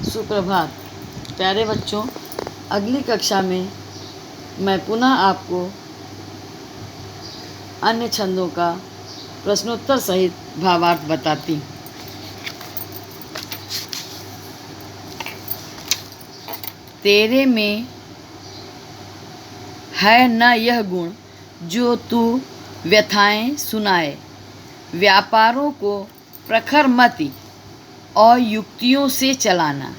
सुप्रभात प्यारे बच्चों। अगली कक्षा में मैं पुनः आपको अन्य छंदों का प्रश्नोत्तर सहित भावार्थ बताती हूँ। तेरे में है न यह गुण जो तू व्यथाएं सुनाए, व्यापारों को प्रखर मति और युक्तियों से चलाना।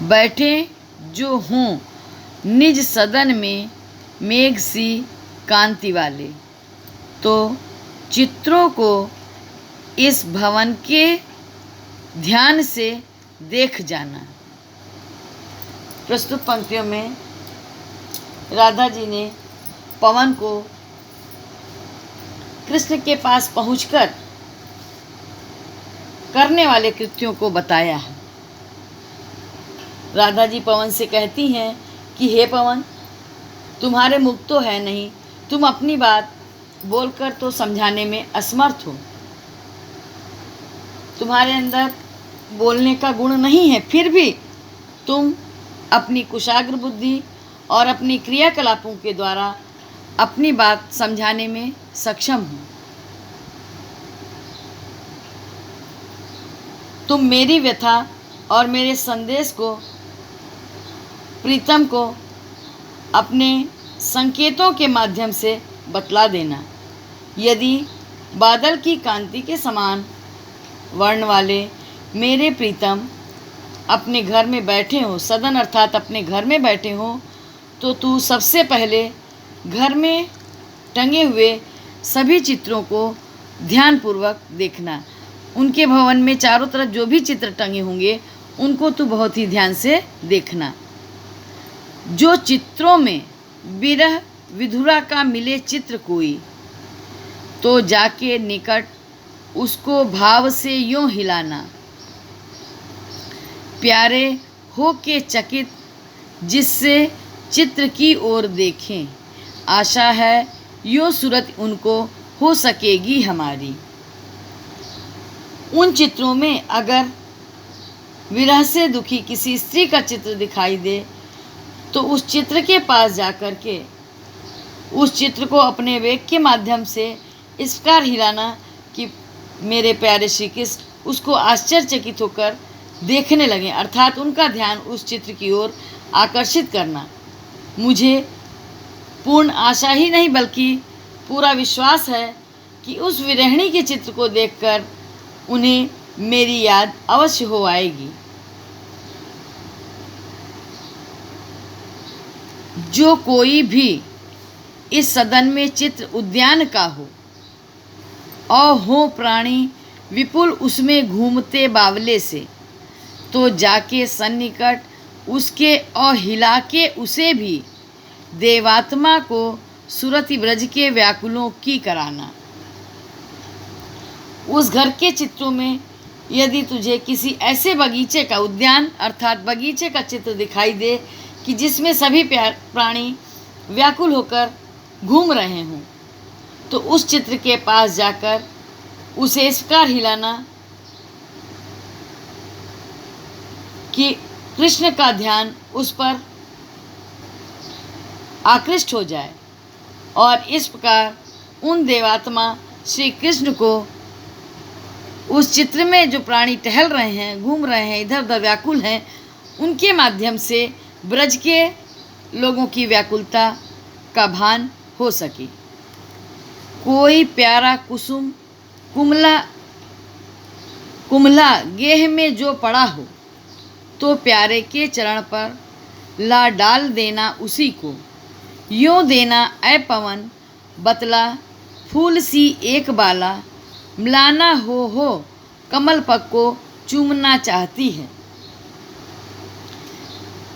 बैठे जो हों निज सदन में मेघ सी कांति वाले, तो चित्रों को इस भवन के ध्यान से देख जाना। प्रस्तुत पंक्तियों में राधा जी ने पवन को कृष्ण के पास पहुंचकर करने वाले कृत्यों को बताया है। राधा जी पवन से कहती हैं कि हे पवन, तुम्हारे मुख तो है नहीं, तुम अपनी बात बोलकर तो समझाने में असमर्थ हो। तुम्हारे अंदर बोलने का गुण नहीं है, फिर भी तुम अपनी कुशाग्र बुद्धि और अपनी क्रियाकलापों के द्वारा अपनी बात समझाने में सक्षम हो। तुम मेरी व्यथा और मेरे संदेश को प्रीतम को अपने संकेतों के माध्यम से बतला देना। यदि बादल की कांति के समान वर्ण वाले मेरे प्रीतम अपने घर में बैठे हों, सदन अर्थात अपने घर में बैठे हों, तो तू सबसे पहले घर में टंगे हुए सभी चित्रों को ध्यानपूर्वक देखना। उनके भवन में चारों तरफ जो भी चित्र टंगे होंगे उनको तू बहुत ही ध्यान से देखना। जो चित्रों में विरह विधुरा का मिले चित्र कोई, तो जाके निकट उसको भाव से यूं हिलाना। प्यारे हो के चकित जिससे चित्र की ओर देखें, आशा है यूं सूरत उनको हो सकेगी हमारी। उन चित्रों में अगर विरह से दुखी किसी स्त्री का चित्र दिखाई दे, तो उस चित्र के पास जाकर के उस चित्र को अपने वेग के माध्यम से इस प्रकार हिलाना कि मेरे प्यारे श्री कृष्ण उसको आश्चर्यचकित होकर देखने लगें, अर्थात उनका ध्यान उस चित्र की ओर आकर्षित करना। मुझे पूर्ण आशा ही नहीं बल्कि पूरा विश्वास है कि उस विरहिणी के चित्र को देखकर उन्हें मेरी याद अवश्य हो आएगी। जो कोई भी इस सदन में चित्र उद्यान का हो और हो प्राणी विपुल उसमें घूमते बावले से, तो जाके सन्निकट उसके और हिला के उसे भी देवात्मा को सुरति ब्रज के व्याकुलों की कराना। उस घर के चित्रों में यदि तुझे किसी ऐसे बगीचे का, उद्यान अर्थात बगीचे का चित्र दिखाई दे कि जिसमें सभी प्राणी व्याकुल होकर घूम रहे हों, तो उस चित्र के पास जाकर उसे इस प्रकार हिलाना कि कृष्ण का ध्यान उस पर आकृष्ट हो जाए और इस प्रकार उन देवात्मा श्री कृष्ण को उस चित्र में जो प्राणी टहल रहे हैं, घूम रहे हैं, इधर उधर व्याकुल हैं, उनके माध्यम से ब्रज के लोगों की व्याकुलता का भान हो सके। कोई प्यारा कुसुम कुमला गेह में जो पड़ा हो, तो प्यारे के चरण पर ला डाल देना उसी को। यूँ देना ऐ पवन बतला फूल सी एक बाला, मिलाना हो कमल पग को चूमना चाहती है।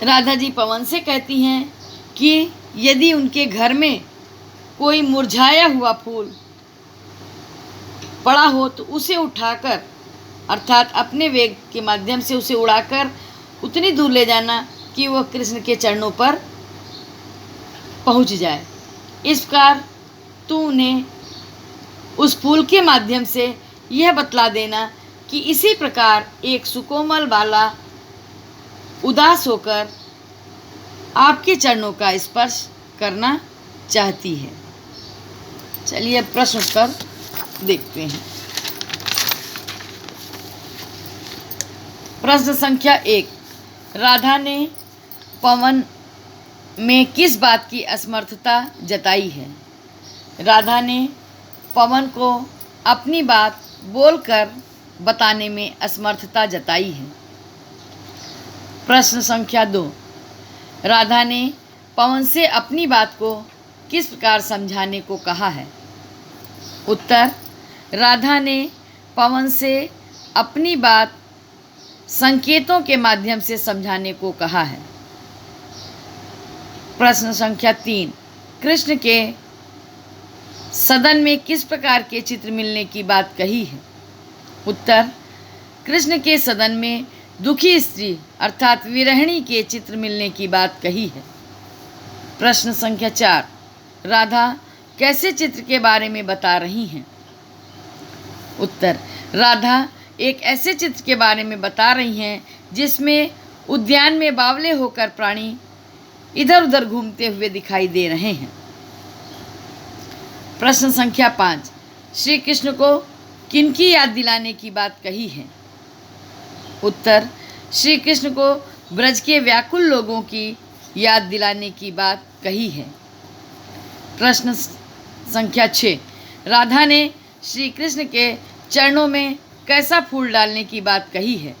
राधा जी पवन से कहती हैं कि यदि उनके घर में कोई मुरझाया हुआ फूल पड़ा हो, तो उसे उठाकर अर्थात अपने वेग के माध्यम से उसे उड़ाकर उतनी दूर ले जाना कि वह कृष्ण के चरणों पर पहुंच जाए। इस प्रकार तू उन्हें उस फूल के माध्यम से यह बतला देना कि इसी प्रकार एक सुकोमल बाला उदास होकर आपके चरणों का स्पर्श करना चाहती है। चलिए प्रश्न उत्तर देखते हैं। प्रश्न संख्या 1, राधा ने पवन में किस बात की असमर्थता जताई है? राधा ने पवन को अपनी बात बोलकर बताने में असमर्थता जताई है। प्रश्न संख्या 2, राधा ने पवन से अपनी बात को किस प्रकार समझाने को कहा है? उत्तर, राधा ने पवन से अपनी बात संकेतों के माध्यम से समझाने को कहा है। प्रश्न संख्या 3, कृष्ण के सदन में किस प्रकार के चित्र मिलने की बात कही है? उत्तर, कृष्ण के सदन में दुखी स्त्री अर्थात विरहिणी के चित्र मिलने की बात कही है। प्रश्न संख्या 4, राधा कैसे चित्र के बारे में बता रही हैं? उत्तर, राधा एक ऐसे चित्र के बारे में बता रही हैं जिसमें उद्यान में बावले होकर प्राणी इधर उधर घूमते हुए दिखाई दे रहे हैं। प्रश्न संख्या 5, श्री कृष्ण को किनकी याद दिलाने की बात कही है? उत्तर, श्री कृष्ण को ब्रज के व्याकुल लोगों की याद दिलाने की बात कही है। प्रश्न संख्या 6, राधा ने श्री कृष्ण के चरणों में कैसा फूल डालने की बात कही है?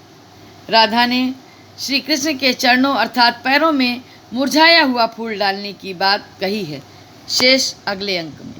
राधा ने श्री कृष्ण के चरणों अर्थात पैरों में मुरझाया हुआ फूल डालने की बात कही है। शेष अगले अंक में।